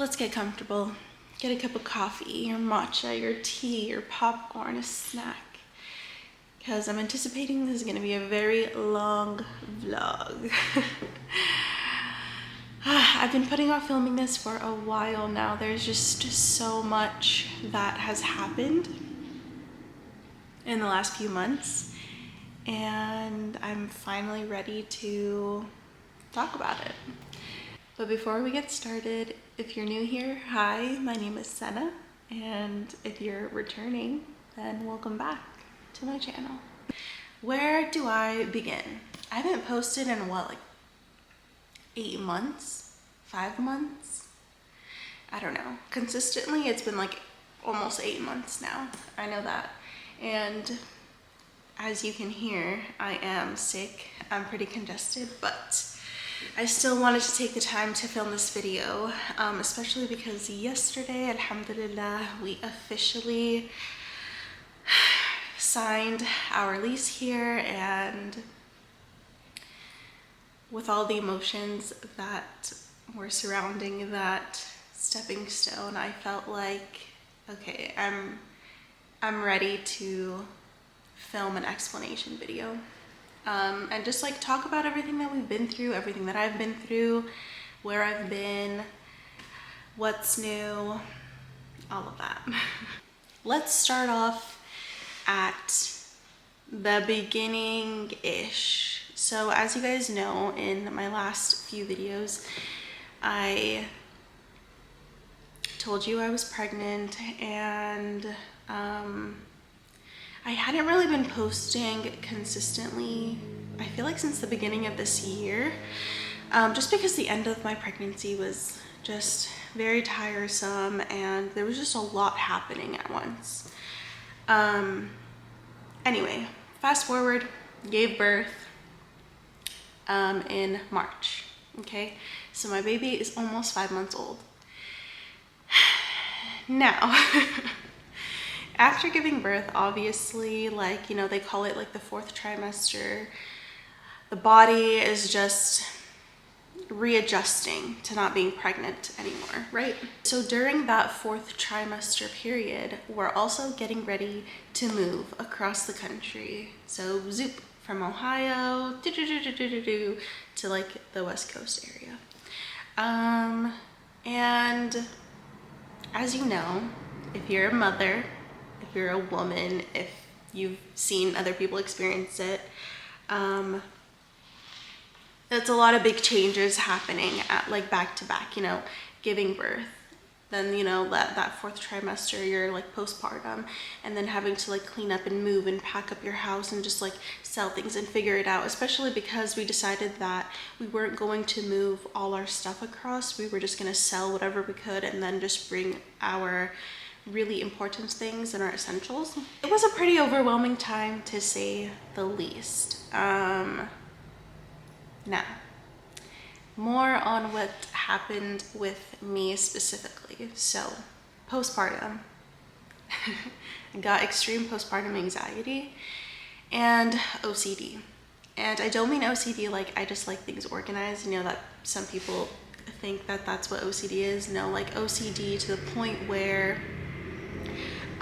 let's get comfortable. Get a cup of coffee, your matcha, your tea, your popcorn, a snack. Because I'm anticipating this is going to be a very long vlog. I've been putting off filming this for a while now. There's just so much that has happened in the last few months, and I'm finally ready to talk about it. But before we get started, if you're new here, hi, my name is Senna, and if you're returning, then welcome back to my channel. Where do I begin? I haven't posted in what, like 8 months? 5 months? I don't know. Consistently, it's been like almost 8 months now. I know that. And as you can hear, I am sick. I'm pretty congested, but I still wanted to take the time to film this video, especially because yesterday, alhamdulillah, we officially signed our lease here, and with all the emotions that were surrounding that stepping stone, I felt like, okay, I'm ready to film an explanation video. And just like talk about everything that we've been through, everything that I've been through, where I've been, what's new, all of that. Let's start off at the beginning-ish. So as you guys know, in my last few videos, I told you I was pregnant, and I hadn't really been posting consistently, I feel like since the beginning of this year, just because the end of my pregnancy was just very tiresome and there was just a lot happening at once. Anyway, fast forward, gave birth in March, okay? So my baby is almost 5 months old. Now, after giving birth, obviously, like, you know, they call it like the 4th trimester, the body is just readjusting to not being pregnant anymore, right? So during that 4th trimester period, we're also getting ready to move across the country. So zoop, from Ohio to like the West Coast area. And as you know, if you're a mother, if you're a woman, if you've seen other people experience it, it's a lot of big changes happening at like back to back, you know, giving birth. Then, you know, that 4th trimester, you're like postpartum, and then having to like clean up and move and pack up your house and just like sell things and figure it out, especially because we decided that we weren't going to move all our stuff across. We were just going to sell whatever we could and then just bring our really important things and our essentials. It was a pretty overwhelming time, to say the least. Now, more on what happened with me specifically. So, postpartum. I got extreme postpartum anxiety and OCD. And I don't mean OCD like I just like things organized. You know that some people think that that's what OCD is. No, like OCD to the point where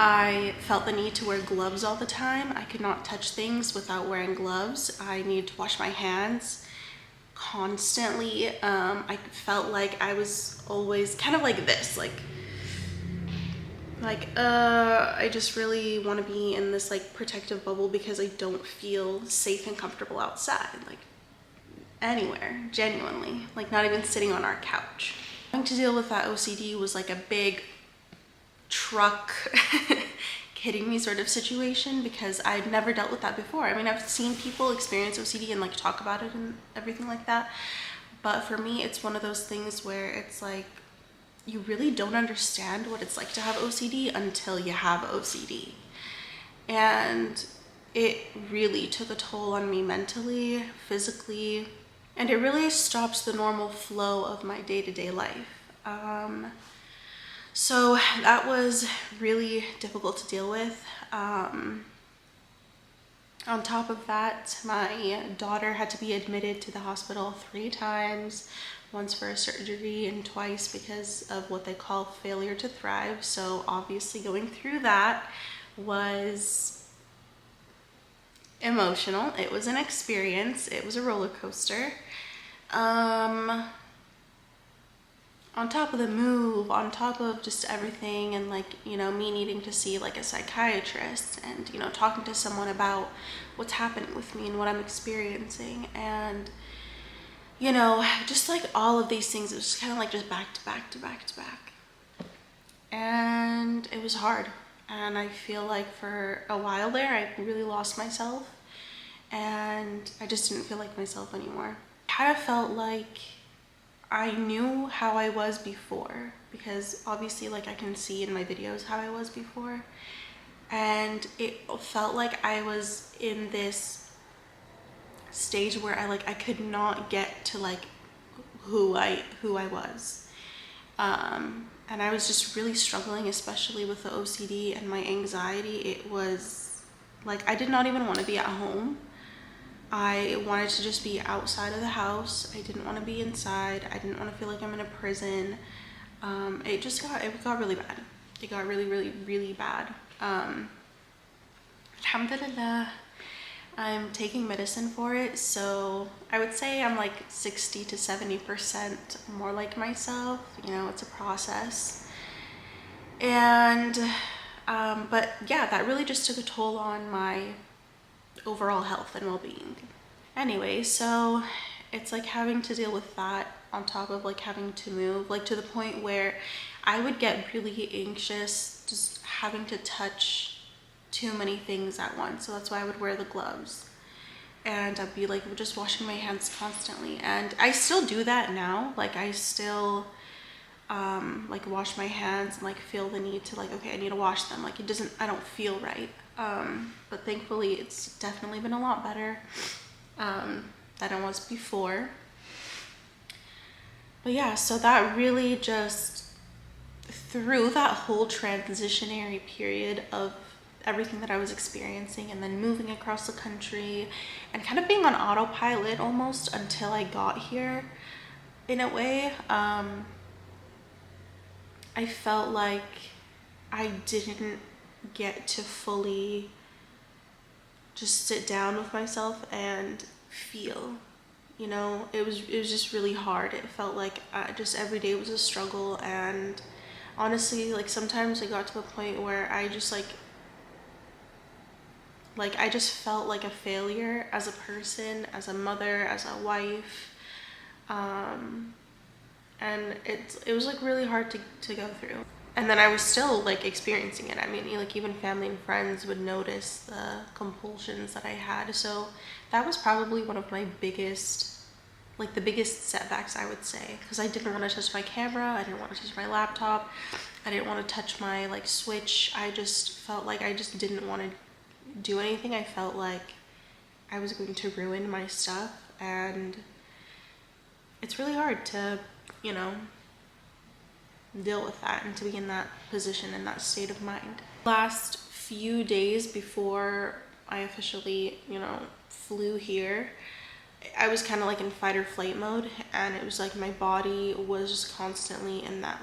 I felt the need to wear gloves all the time. I could not touch things without wearing gloves. I needed to wash my hands constantly. I felt like I was always kind of like this, I just really want to be in this like protective bubble because I don't feel safe and comfortable outside, like anywhere, genuinely, like not even sitting on our couch. Having to deal with that OCD was like a big truck hitting me sort of situation, because I'd never dealt with that before. I mean, I've seen people experience OCD and like talk about it and everything like that, but for me it's one of those things where it's like you really don't understand what it's like to have OCD until you have OCD, and it really took a toll on me mentally, physically, and it really stops the normal flow of my day-to-day life. So that was really difficult to deal with. On top of that, my daughter had to be admitted to the hospital 3 times once for a surgery and twice because of what they call failure to thrive. So obviously going through that was emotional. It was an experience. It was a roller coaster. On top of the move, on top of just everything, and like, you know, me needing to see like a psychiatrist and, you know, talking to someone about what's happening with me and what I'm experiencing, and, you know, just like all of these things, it was just kind of like just back to back to back to back. And it was hard. And I feel like for a while there, I really lost myself, and I just didn't feel like myself anymore. I kind of felt like I knew how I was before, because obviously like I can see in my videos how I was before, and it felt like I was in this stage where I could not get to like who I was, and I was just really struggling, especially with the OCD and my anxiety. It was like I did not even want to be at home. I wanted to just be outside of the house. I didn't want to be inside. I didn't want to feel like I'm in a prison. It got really bad. It got really, really, really bad. Alhamdulillah, I'm taking medicine for it. So I would say I'm like 60 to 70% more like myself. You know, it's a process. And, but yeah, that really just took a toll on my overall health and well-being. Anyway, so it's like having to deal with that on top of like having to move, like to the point where I would get really anxious just having to touch too many things at once. So that's why I would wear the gloves, and I'd be like just washing my hands constantly. And I still do that now. Like I still like wash my hands and like feel the need to like, okay, I need to wash them. Like I don't feel right. But thankfully it's definitely been a lot better than it was before. But yeah, so that really just, through that whole transitionary period of everything that I was experiencing, and then moving across the country and kind of being on autopilot almost until I got here in a way, I felt like I didn't get to fully just sit down with myself and feel, you know. It was just really hard. It felt like just every day was a struggle, and honestly, like sometimes it got to the point where I just like I just felt like a failure as a person, as a mother, as a wife, and it was like really hard to go through. And then I was still like experiencing it. I mean, like even family and friends would notice the compulsions that I had. So that was probably one of my biggest, like the biggest setbacks, I would say, because I didn't want to touch my camera. I didn't want to touch my laptop. I didn't want to touch my like switch. I just felt like I just didn't want to do anything. I felt like I was going to ruin my stuff, and it's really hard to, you know, deal with that and to be in that position, in that state of mind. Last few days before I officially, you know, flew here, I was kind of like in fight or flight mode, and it was like my body was just constantly in that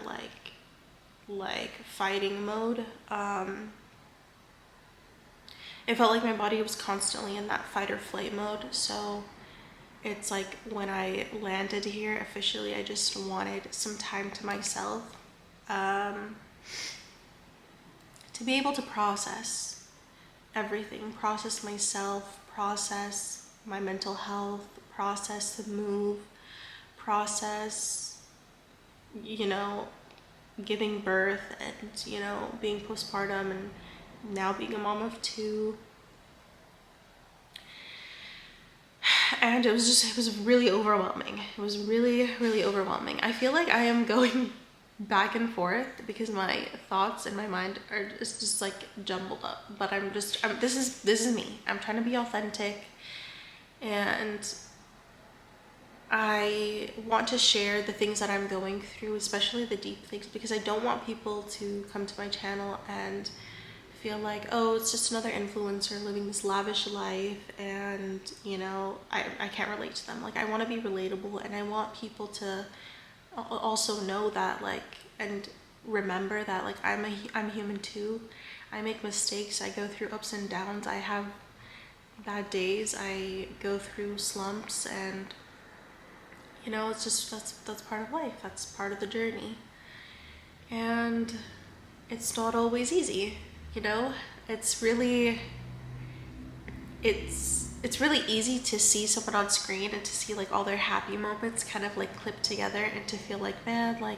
like fighting mode. It felt like my body was constantly in that fight or flight mode. So it's like when I landed here officially, I just wanted some time to myself, to be able to process everything, process myself, process my mental health, process the move, process, you know, giving birth and, you know, being postpartum and now being a mom of 2. And it was really overwhelming. It was really, really overwhelming. I feel like I am going back and forth because my thoughts and my mind are just like jumbled up. But this is me. I'm trying to be authentic, and I want to share the things that I'm going through, especially the deep things, because I don't want people to come to my channel and feel like, oh, it's just another influencer living this lavish life, and you know, I can't relate to them. Like, I want to be relatable, and I want people to also know that, like, and remember that, like, I'm human too. I make mistakes, I go through ups and downs, I have bad days, I go through slumps, and you know, it's just, that's part of life, that's part of the journey. And it's not always easy, you know? It's really easy to see someone on screen and to see like all their happy moments kind of like clipped together, and to feel like, man, like,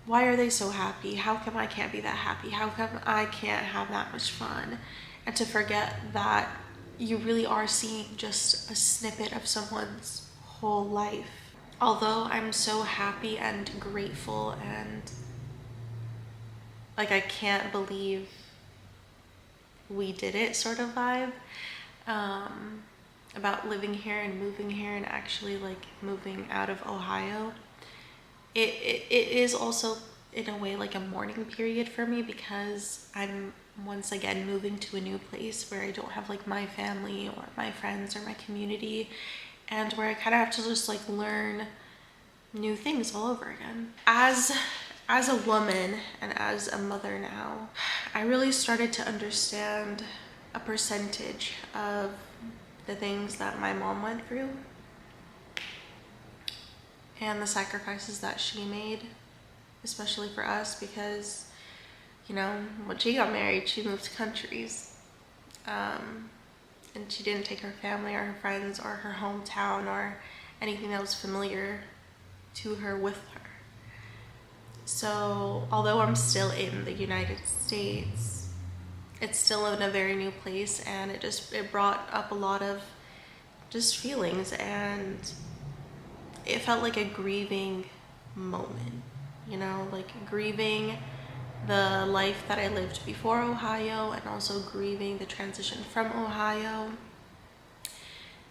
why are they so happy? How come I can't be that happy? How come I can't have that much fun? And to forget that you really are seeing just a snippet of someone's whole life. Although I'm so happy and grateful, and like, I can't believe we did it sort of vibe, about living here and moving here and actually like moving out of Ohio. It is also in a way like a mourning period for me, because I'm once again moving to a new place where I don't have like my family or my friends or my community, and where I kind of have to just like learn new things all over again. As a woman and as a mother now, I really started to understand a percentage of the things that my mom went through and the sacrifices that she made, especially for us, because, you know, when she got married, she moved countries, and she didn't take her family or her friends or her hometown or anything that was familiar to her with her. So although I'm still in the United States, it's still in a very new place, and it brought up a lot of just feelings, and it felt like a grieving moment, you know, like grieving the life that I lived before Ohio, and also grieving the transition from Ohio.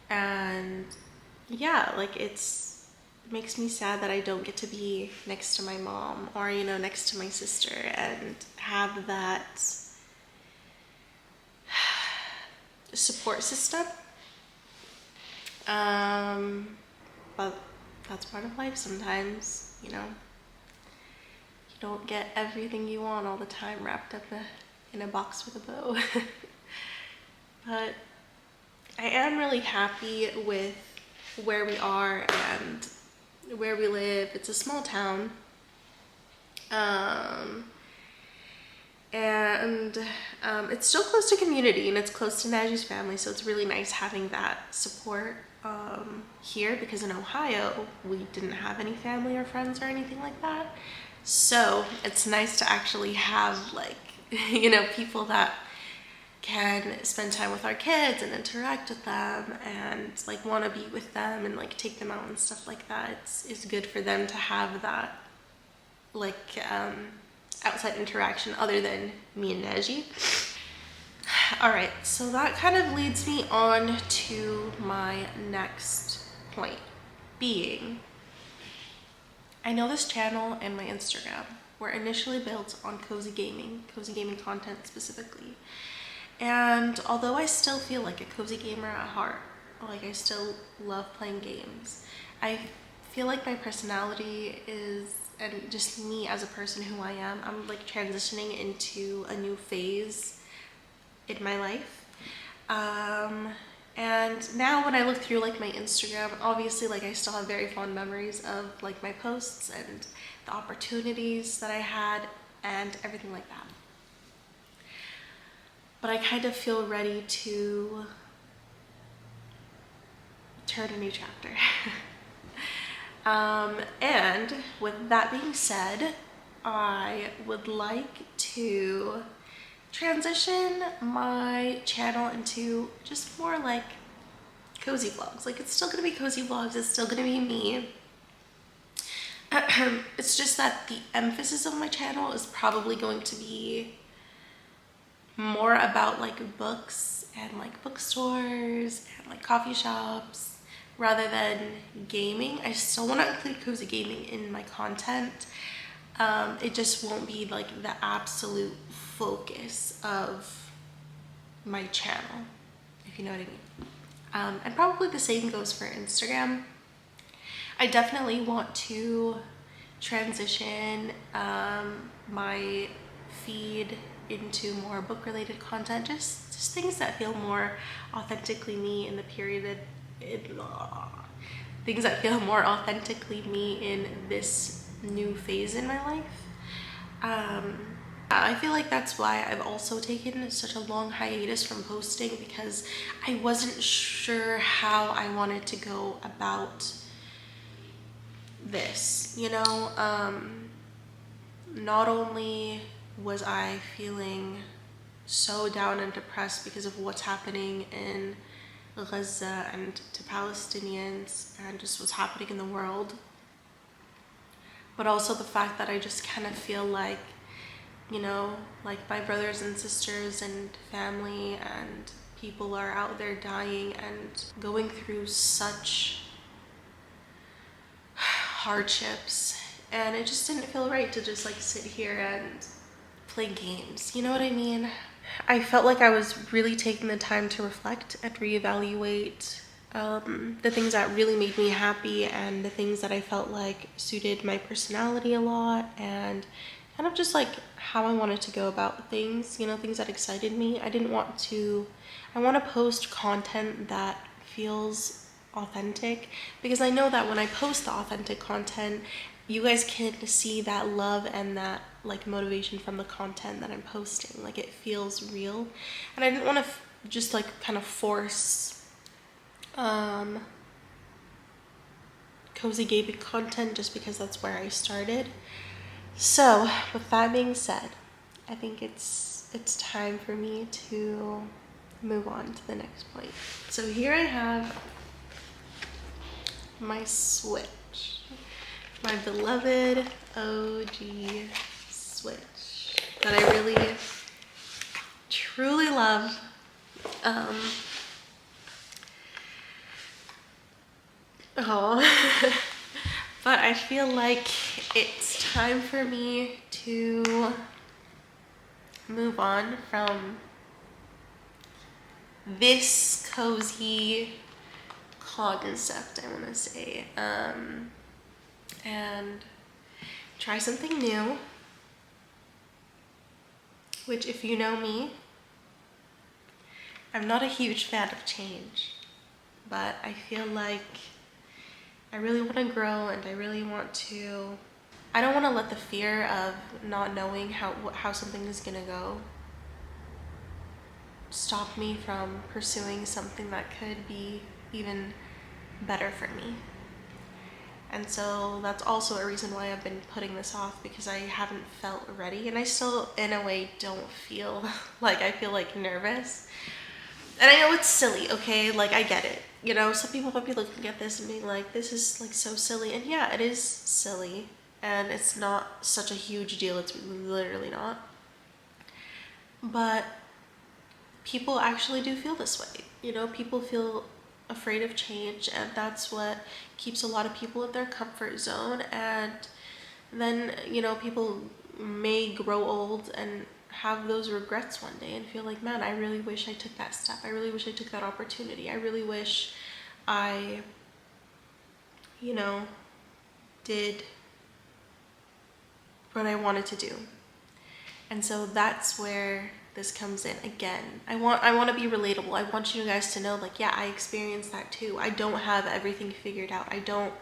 And yeah, like, it makes me sad that I don't get to be next to my mom, or, you know, next to my sister, and have that support system. But that's part of life sometimes, you know. You don't get everything you want all the time wrapped up in a box with a bow. But I am really happy with where we are and where we live. It's a small town. It's still close to community, and it's close to Najee's family, so it's really nice having that support here, because in Ohio we didn't have any family or friends or anything like that. So it's nice to actually have, like, you know, people that can spend time with our kids and interact with them, and like want to be with them and like take them out and stuff like that. It's good for them to have that, like, outside interaction other than me and Najee. All right, so that kind of leads me on to my next point, being, I know this channel and my Instagram were initially built on cozy gaming content specifically. And although I still feel like a cozy gamer at heart, like, I still love playing games, I feel like my personality is, and just me as a person who I am, I'm like transitioning into a new phase in my life. And now when I look through like my Instagram, obviously, like, I still have very fond memories of like my posts and the opportunities that I had and everything like that. But I kind of feel ready to turn a new chapter. And with that being said, I would like to transition my channel into just more like cozy vlogs. Like, it's still gonna be cozy vlogs, it's still gonna be me. It's just that the emphasis of my channel is probably going to be more about like books and like bookstores and like coffee shops rather than gaming. I still want to include cozy gaming in my content, It just won't be like the absolute focus of my channel, if you know what I mean. And probably the same goes for Instagram. I definitely want to transition my feed into more book related content, just things that feel more authentically me in the period things that feel more authentically me in this new phase in my life. I feel like that's why I've also taken such a long hiatus from posting, because I wasn't sure how I wanted to go about this, you know. Not only was I feeling so down and depressed because of what's happening in Gaza and to Palestinians and just what's happening in the world, but also the fact that I just kind of feel like, you know, like my brothers and sisters and family and people are out there dying and going through such hardships, and it just didn't feel right to just like sit here and play games, you know what I mean? I felt like I was really taking the time to reflect and reevaluate the things that really made me happy and the things that I felt like suited my personality a lot, and kind of just like how I wanted to go about things, you know, things that excited me. I want to post content that feels authentic, because I know that when I post the authentic content, you guys can see that love and that like motivation from the content that I'm posting. Like it feels real, and I didn't want to just like kind of force cozy gaming content just because that's where I started. So with that being said, I think it's time for me to move on to the next point. So here I have my Switch, my beloved OG Switch that I really truly love. But I feel like it's time for me to move on from this cozy concept, I want to say, and try something new, which, if you know me, I'm not a huge fan of change, but I feel like I really want to grow, and I really want to, I don't want to let the fear of not knowing how something is gonna go stop me from pursuing something that could be even better for me. And so that's also a reason why I've been putting this off, because I haven't felt ready, and I still in a way don't feel like, I feel like nervous. And I know it's silly, okay, like I get it, you know, some people might be looking at this and being like, this is like so silly, and yeah, it is silly, and it's not such a huge deal, it's literally not, but people actually do feel this way, you know, people feel afraid of change, and that's what keeps a lot of people in their comfort zone. And then, you know, people may grow old and have those regrets one day and feel like, man, I really wish I took that step, I really wish I took that opportunity, I really wish I, you know, did what I wanted to do. And so that's where this comes in again. I want to be relatable. I want you guys to know, like, yeah, I experienced that too. I don't have everything figured out. I don't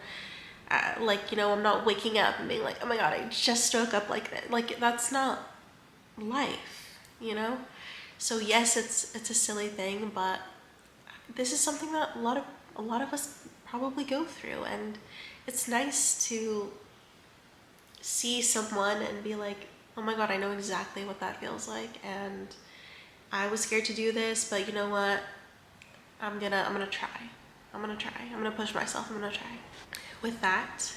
like, you know, I'm not waking up and being like, oh my god, I just woke up like that. Like, that's not life, you know? So yes, it's a silly thing, but this is something that a lot of us probably go through, and it's nice to see someone and be like, oh my god, I know exactly what that feels like, and I was scared to do this, but you know what? I'm gonna try. I'm gonna push myself. I'm gonna try. With that,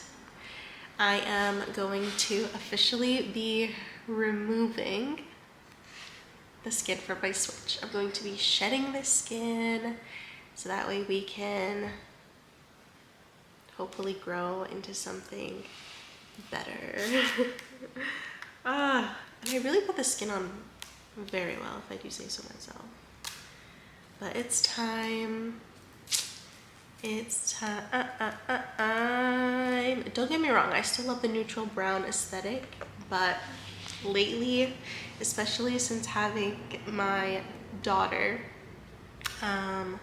I am going to officially be removing the skin from my Switch. I'm going to be shedding this skin so that way we can hopefully grow into something better. And I really put the skin on very well, if I do say so myself. But it's time. It's time. Don't get me wrong, I still love the neutral brown aesthetic, but lately, especially since having my daughter, I'm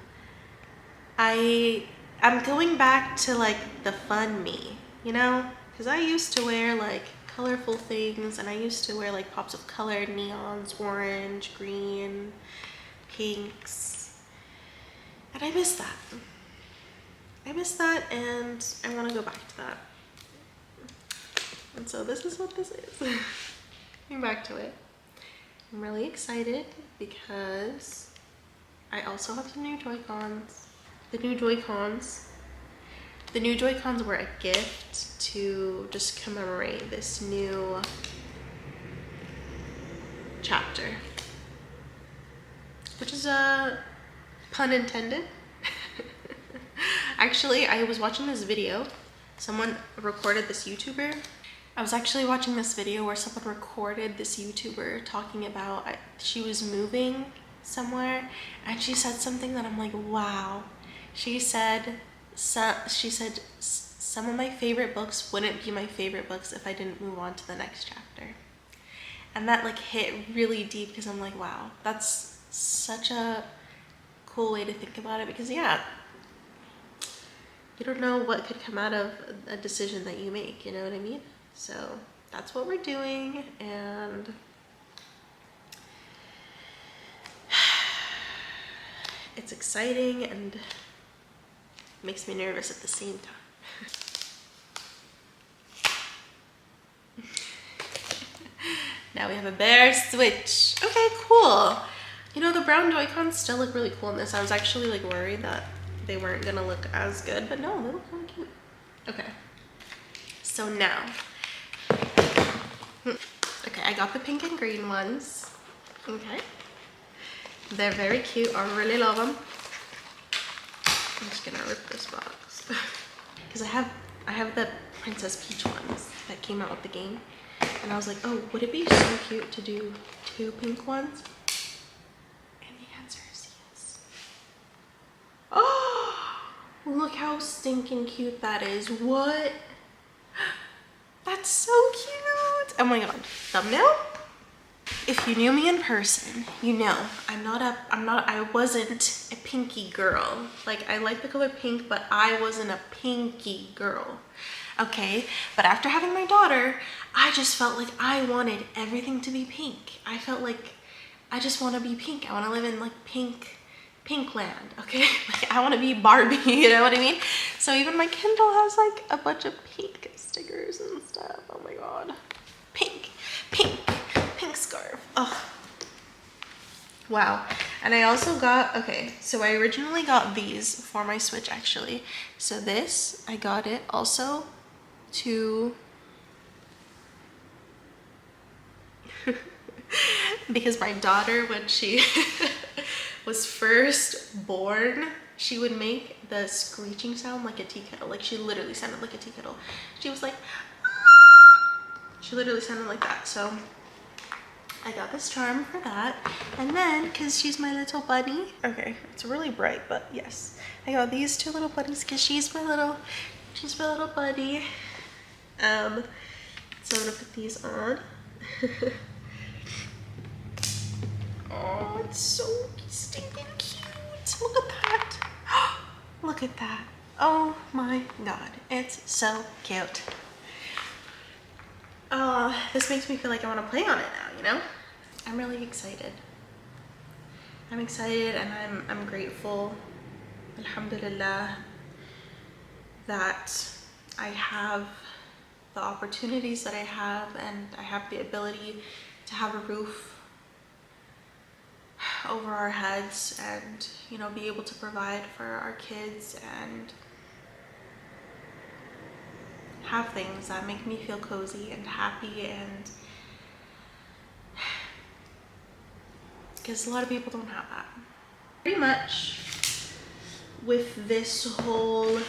going back to like the fun me, you know? Because I used to wear like colorful things, and I used to wear like pops of color, neons, orange, green, pinks, and I miss that. I miss that, and I want to go back to that. And so this is what this is. Getting back to it. I'm really excited because I also have some new Joy-Cons. The new Joy-Cons were a gift to just commemorate this new chapter, which is a pun intended. Actually, I was watching this video. Someone recorded this YouTuber. I was actually watching this video where someone recorded this YouTuber talking about she was moving somewhere, and she said something that I'm like, wow. She said some of my favorite books wouldn't be my favorite books if I didn't move on to the next chapter. And that like hit really deep, because I'm like, wow, that's such a cool way to think about it, because yeah, you don't know what could come out of a decision that you make, you know what I mean? So that's what we're doing, and it's exciting and makes me nervous at the same time. Now we have a bare switch. Okay, cool. You know, the brown Joy-Cons still look really cool in this. I was actually like worried that they weren't gonna look as good, but no, they look kind of cute. Okay, so now, okay, I got the pink and green ones. Okay, they're very cute. I really love them. I'm just gonna rip this box because I have the Princess Peach ones that came out with the game, and I was like, oh, would it be so cute to do 2 pink ones? And the answer is yes. Oh, look how stinking cute that is. What? That's so cute. Oh my god. Thumbnail? If you knew me in person, you know I wasn't a pinky girl. Like, I like the color pink, but I wasn't a pinky girl. Okay, but after having my daughter, I just felt like I wanted everything to be pink. I felt like I just want to be pink. I want to live in like pink land, okay? Like, I want to be Barbie, you know what I mean? So even my Kindle has like a bunch of pink stickers and stuff. Oh my god. Pink scarf. Oh. Wow. And I also got, okay, so I originally got these for my Switch actually. So this, I got it also to because my daughter, when she was first born, she would make the screeching sound like a tea kettle. Like, she literally sounded like a tea kettle. She was like, she literally sounded like that. So I got this charm for that. And then, because she's my little bunny, okay, it's really bright, but yes, I got these 2 little bunnies because she's my little bunny. So I'm gonna put these on. Oh, it's so stinking cute. Look at that. Look at that. Oh my god, it's so cute. This makes me feel like I want to play on it now, you know? I'm really excited. I'm excited, and I'm grateful, alhamdulillah, that I have the opportunities that I have, and I have the ability to have a roof over our heads, and, you know, be able to provide for our kids and have things that make me feel cozy and happy, and because a lot of people don't have that. Pretty much with this whole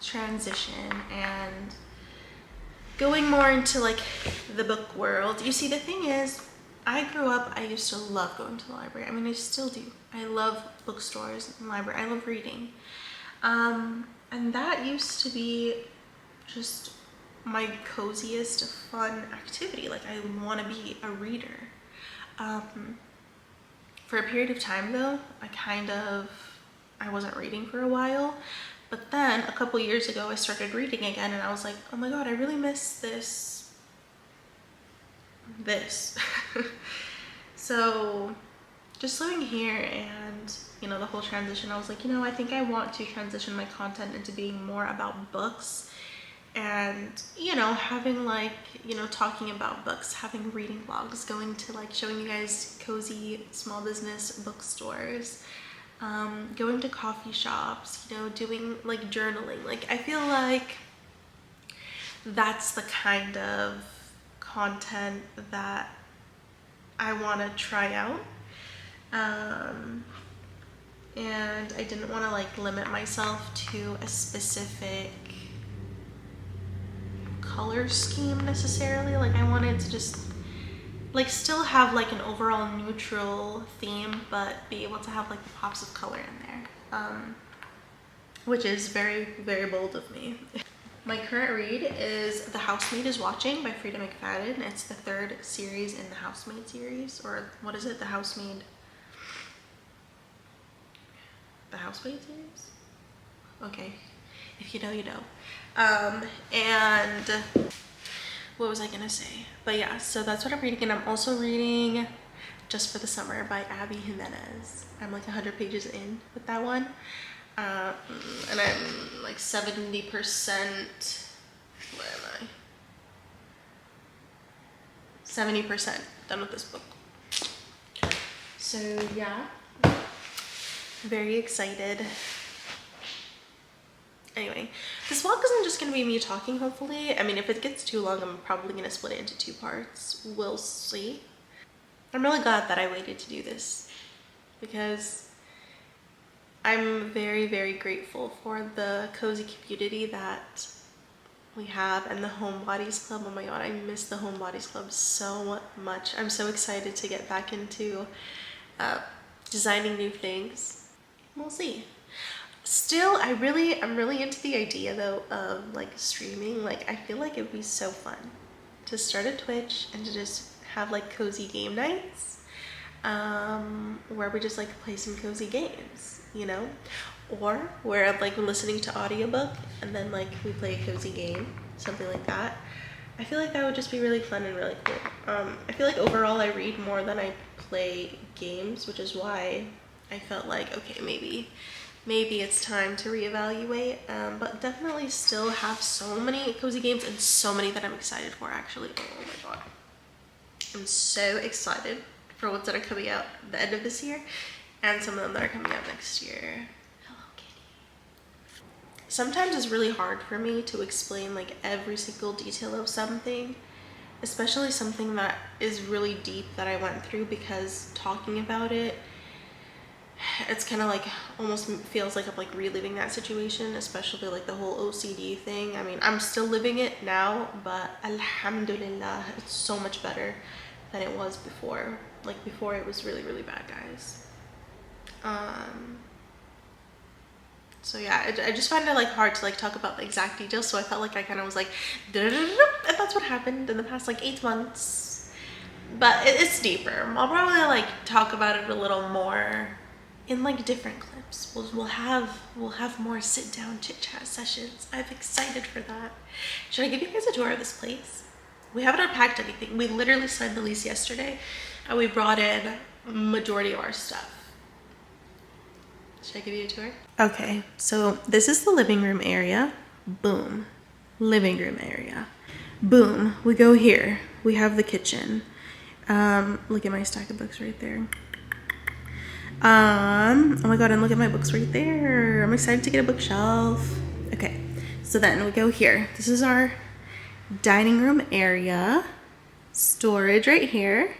transition and going more into like the book world. You see, the thing is, I grew up, I used to love going to the library. I mean, I still do. I love bookstores and library. I love reading. And that used to be just my coziest fun activity. Like, I want to be a reader. For a period of time though, I wasn't reading for a while, but then a couple years ago I started reading again, and I was like, oh my god, I really miss this. So just living here and, you know, the whole transition, I was like, you know, I think I want to transition my content into being more about books and, you know, having like, you know, talking about books, having reading vlogs, going to like showing you guys cozy small business bookstores, going to coffee shops, you know, doing like journaling. Like, I feel like that's the kind of content that I want to try out. And I didn't want to like limit myself to a specific color scheme necessarily. Like, I wanted to just like still have like an overall neutral theme, but be able to have like the pops of color in there, which is very, very bold of me. My current read is The Housemaid is Watching by Frida McFadden. It's the 3rd series in the Housemaid series, or what is it? The Housemaid series? Okay, if you know, you know. And what was I gonna say? But yeah, so that's what I'm reading. And I'm also reading Just for the Summer by Abby Jimenez. I'm like 100 pages in with that one. And I'm like 70%, where am I? 70% done with this book. So yeah, very excited. Anyway, this vlog isn't just gonna be me talking, hopefully. I mean, if it gets too long, I'm probably gonna split it into 2 parts. We'll see. I'm really glad that I waited to do this because I'm very, very grateful for the cozy community that we have and the Homebodies Club. Oh my god, I miss the Homebodies Club so much. I'm so excited to get back into designing new things. We'll see. Still, I'm really into the idea though of like streaming. Like, I feel like it would be so fun to start a Twitch and to just have like cozy game nights, where we just like play some cozy games, you know, or where I'm like listening to audiobook and then like we play a cozy game, something like that. I feel like that would just be really fun and really cool. I feel like overall I read more than I play games, which is why I felt like, okay, maybe it's time to reevaluate, but definitely still have so many cozy games and so many that I'm excited for, actually. Oh my god, I'm so excited for ones that are coming out at the end of this year and some of them that are coming out next year. Hello Kitty. Sometimes it's really hard for me to explain like every single detail of something, especially something that is really deep that I went through, because talking about it, it's kind of like almost feels like I'm like reliving that situation, especially like the whole OCD thing. I mean, I'm still living it now, but alhamdulillah, it's so much better than it was before. Like, before it was really, really bad, guys. So yeah, I just find it like hard to like talk about the exact details, so I felt like I kind of was like, and that's what happened in the past like 8 months. But it's deeper. I'll probably like talk about it a little more in like different clips. We'll have more sit down chit chat sessions. I'm excited for that. Should I give you guys a tour of this place? We haven't unpacked anything. We literally signed the lease yesterday and we brought in majority of our stuff. Should I give you a tour? Okay, so this is the living room area. Boom. Living room area. Boom. We go here. We have the kitchen. Look at my stack of books right there. Oh my god, and look at my books right there. I'm excited to get a bookshelf. Okay, so then we go here. This is our dining room area. Storage right here.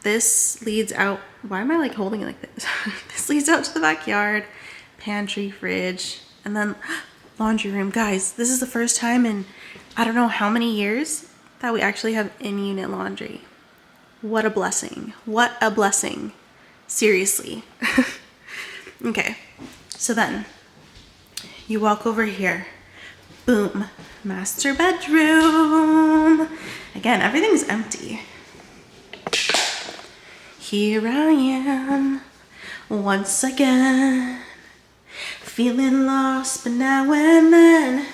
This leads out. Why am I like holding it like this? This leads out to the backyard, pantry, fridge, and then laundry room. Guys, this is the first time in I don't know how many years that we actually have in-unit laundry. What a blessing. What a blessing. Seriously. Okay, so then you walk over here. Boom. Master bedroom. Again, everything's empty. Here I am once again, feeling lost, but now and then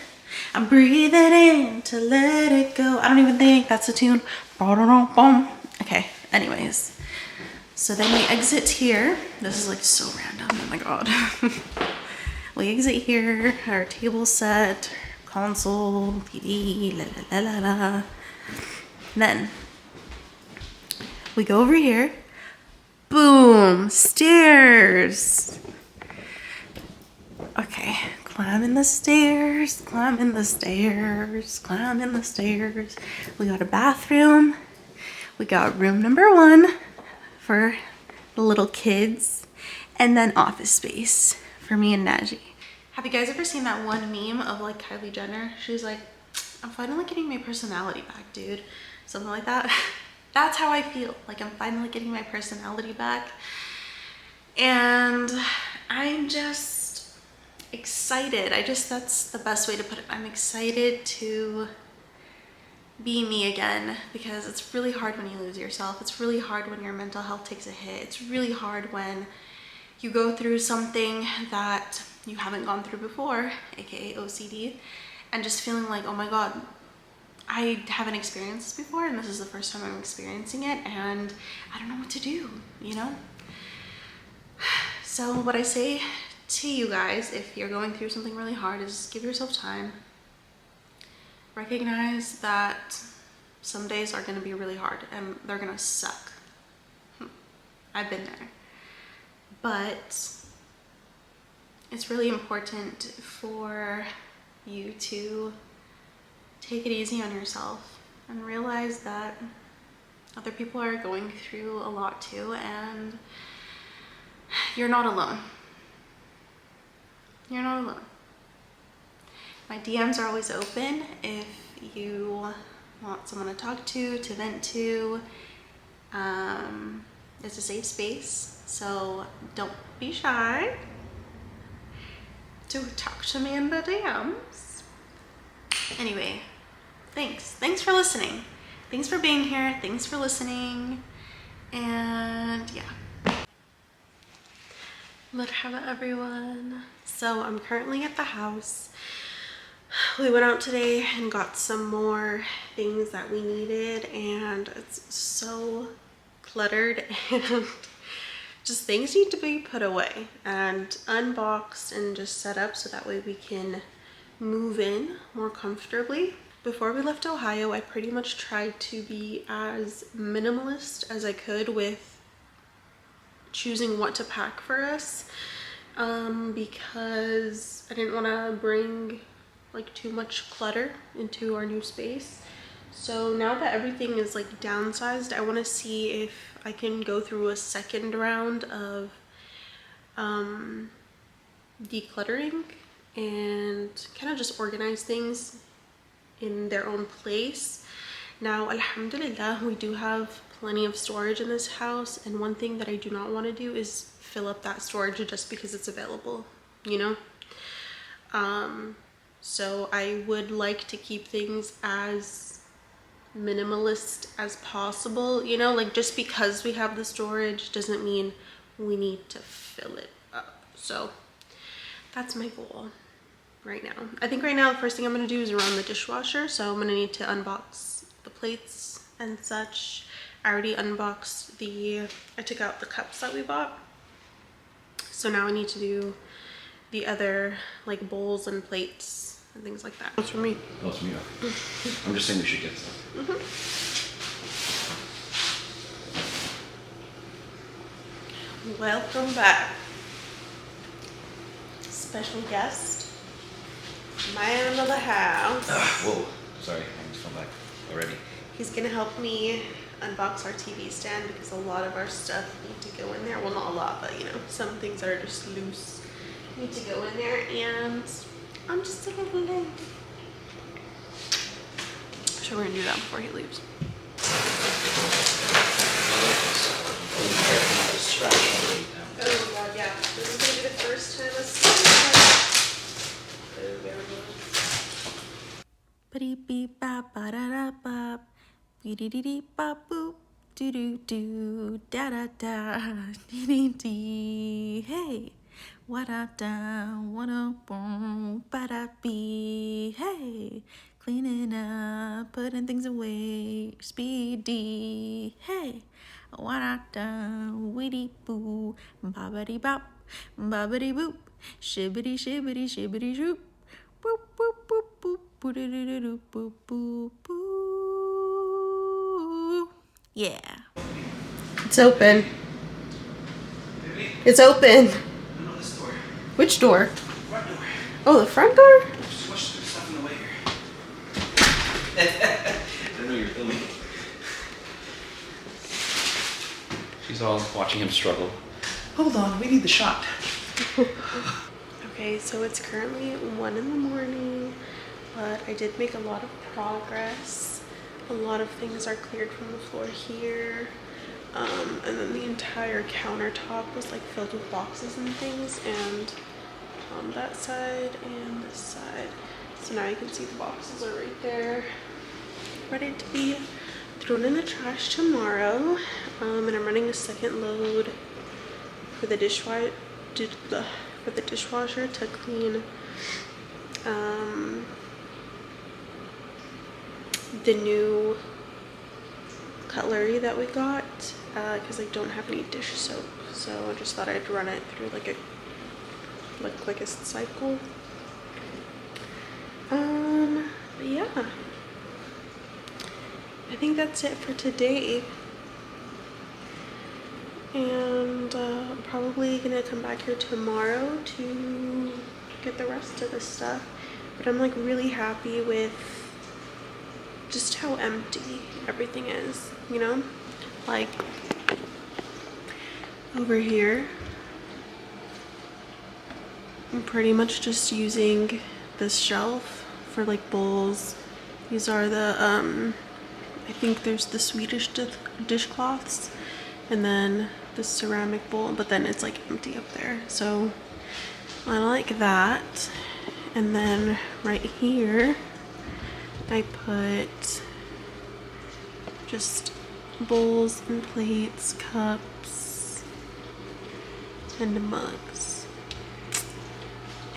I'm breathing in to let it go. I don't even think that's a tune. Okay, anyways, so then we exit here. This is like so random, oh my god. We exit here, our table set, console, TV, la la la la. Then we go over here. Boom, stairs. Okay, climbing the stairs, climbing the stairs, climbing the stairs. We got a bathroom. We got room number 1 for the little kids, and then office space for me and Najee. Have you guys ever seen that one meme of like Kylie Jenner? She's like, I'm finally getting my personality back, dude. Something like that. That's how I feel. Like I'm finally getting my personality back. And I'm just excited. That's the best way to put it. I'm excited to be me again, because it's really hard when you lose yourself. It's really hard when your mental health takes a hit. It's really hard when you go through something that you haven't gone through before, aka OCD, and just feeling like, oh my god, I haven't experienced this before, and this is the first time I'm experiencing it, and I don't know what to do, you know? So what I say to you guys, if you're going through something really hard, is give yourself time. Recognize that some days are going to be really hard, and they're going to suck. I've been there. But it's really important for you to take it easy on yourself and realize that other people are going through a lot too, and you're not alone. You're not alone. My DMs are always open if you want someone to talk to vent to. It's a safe space, so don't be shy to talk to me in the DMs. Anyway, thanks for listening. Thanks for being here. Thanks for listening. And yeah. Marhaba everyone. So I'm currently at the house. We went out today and got some more things that we needed, and it's so cluttered and just things need to be put away and unboxed and just set up so that way we can move in more comfortably. Before we left Ohio, I pretty much tried to be as minimalist as I could with choosing what to pack for us, because I didn't want to bring like too much clutter into our new space. So now that everything is like downsized, I want to see if I can go through a second round of decluttering and kind of just organize things in their own place. Now, alhamdulillah, we do have plenty of storage in this house, and one thing that I do not want to do is fill up that storage just because it's available, you know? So I would like to keep things as minimalist as possible, you know, like just because we have the storage doesn't mean we need to fill it up. So that's my goal right now. I think right now the first thing I'm going to do is around the dishwasher, so I'm going to need to unbox the plates and such. I already unboxed I took out the cups that we bought, so now I need to do the other like bowls and plates and things like that. That's for me. Oh, it's me. I'm just saying we should get stuff. Welcome back. Special guest, man of the house. Whoa, sorry, I just fell back already. He's gonna help me unbox our TV stand because a lot of our stuff need to go in there. Well, not a lot, but you know, some things are just loose need to go in there, and I'm just a little late. So we're gonna do that before he leaves. Oh god, yeah. This is gonna be the first time I've seen that. Boop. Do do do da da da dee dee dee. Hey, what da da what a boom ba da bee. Hey, cleaning up, putting things away, speedy. Hey, what da da weedy boo, bobbity bop, bobbity boop, shibbity shibbity shibbity shoop, boop boop boop boop boop doo doo boop boop boop. Yeah. It's open. It's open. No, this door. Which door? Front door. Oh, the front door? There's too much stuff in the way here. I didn't know you were filming. She's all watching him struggle. Hold on, we need the shot. Okay, so it's currently 1 in the morning, but I did make a lot of progress. A lot of things are cleared from the floor here. And then the entire countertop was like filled with boxes and things, and on that side and this side. So now you can see the boxes are right there, ready to be thrown in the trash tomorrow. And I'm running a second load for the dishwasher to clean the new cutlery that we got, because I don't have any dish soap, so I just thought I'd run it through like the quickest cycle. But yeah, I think that's it for today, and I'm probably gonna come back here tomorrow to get the rest of the stuff. But I'm like really happy with just how empty everything is, you know? Like over here, I'm pretty much just using this shelf for like bowls. These are the I think there's the Swedish dishcloths, and then the ceramic bowl, but then it's like empty up there, so I like that. And then right here I put just bowls and plates, cups, and mugs.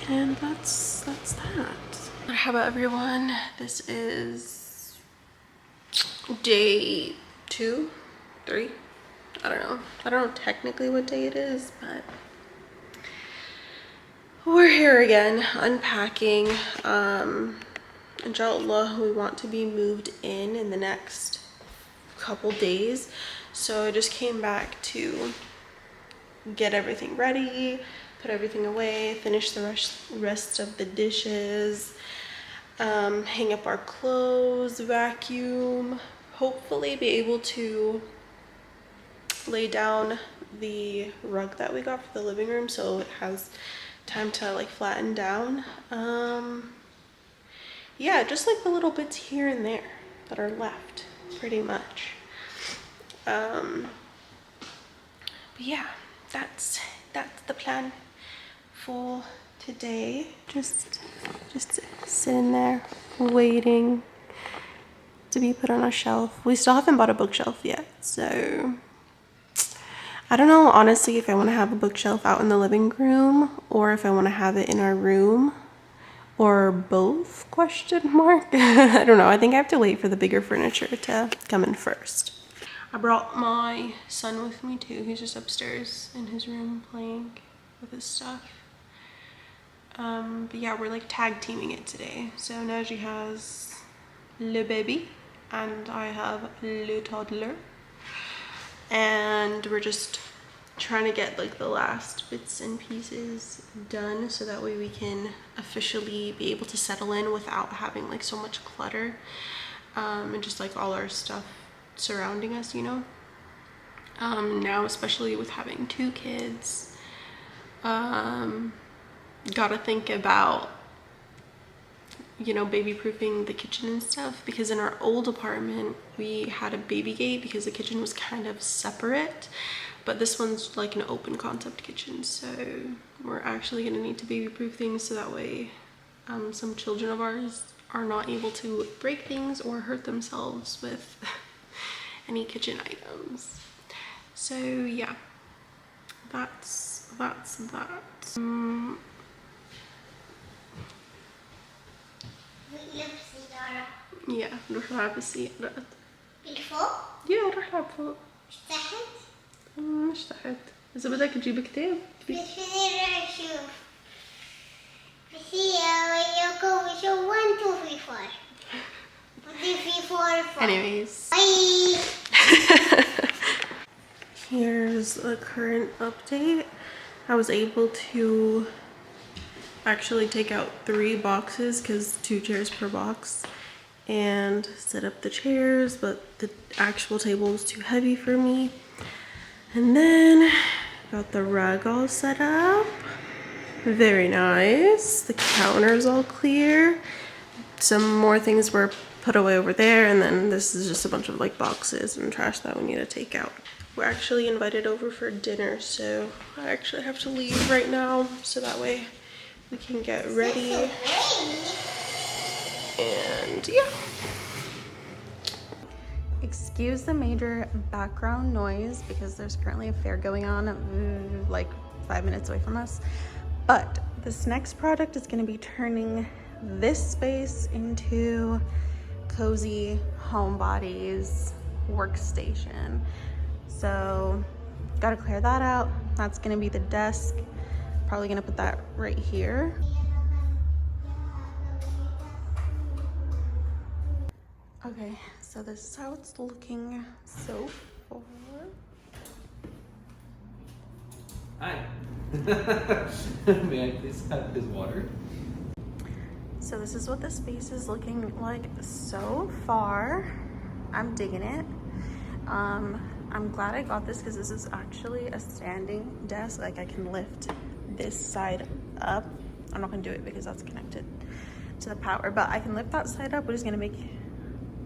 And that's that. How about everyone? This is day 2, 3. I don't know technically what day it is, but we're here again, unpacking. Inshallah, we want to be moved in the next couple days, so I just came back to get everything ready, put everything away, finish the rest of the dishes, hang up our clothes, vacuum, hopefully be able to lay down the rug that we got for the living room so it has time to like flatten down. Yeah, just like the little bits here and there that are left, pretty much. But yeah, that's the plan for today. Just sitting there waiting to be put on a shelf. We still haven't bought a bookshelf yet, so I don't know honestly if I want to have a bookshelf out in the living room or if I want to have it in our room, or both, question mark. I don't know. I think I have to wait for the bigger furniture to come in first. I brought my son with me too. He's just upstairs in his room playing with his stuff. But yeah, we're like tag teaming it today. So Naji has le baby and I have le toddler. And we're just trying to get like the last bits and pieces done so that way we can officially be able to settle in without having like so much clutter, and just like all our stuff surrounding us, you know. Now especially with having 2 kids, gotta think about you know, baby proofing the kitchen and stuff, because in our old apartment we had a baby gate because the kitchen was kind of separate, but this one's like an open concept kitchen, so we're actually gonna need to baby proof things so that way some children of ours are not able to break things or hurt themselves with any kitchen items. So yeah, that's that. Yeah, نروح نلعب بالسيارات. بالفوق؟ يا نروح نلعب فوق. مش تحت؟ مش تحت. إذا بدك تجيب كتاب. بس فيني راح أشوف. بس هي وياكم شو 1 2 3 4. 3 4 5. Anyways. Bye. Here's the current update. I was able to actually take out 3 boxes because 2 chairs per box and set up the chairs, but the actual table was too heavy for me. And then got the rug all set up. Very nice. The counter's all clear. Some more things were put away over there, and then this is just a bunch of like boxes and trash that we need to take out. We're actually invited over for dinner, so I actually have to leave right now so that way we can get ready. And yeah. Excuse the major background noise because there's currently a fair going on like 5 minutes away from us. But this next product is going to be turning this space into cozy Homebodies workstation. So gotta clear that out. That's gonna be the desk. Probably gonna put that right here. Okay, so this is how it's looking so far. Hi. May I please have his water? So this is what the space is looking like so far. I'm digging it. I'm glad I got this because this is actually a standing desk. Like I can lift this side up. I'm not gonna do it because that's connected to the power, but I can lift that side up, which is gonna make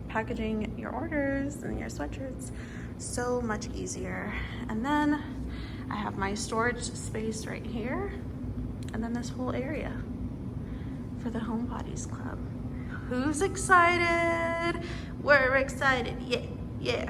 packaging your orders and your sweatshirts so much easier. And then I have my storage space right here, and then this whole area for the Homebodies Club. Who's excited? We're excited, yeah, yeah.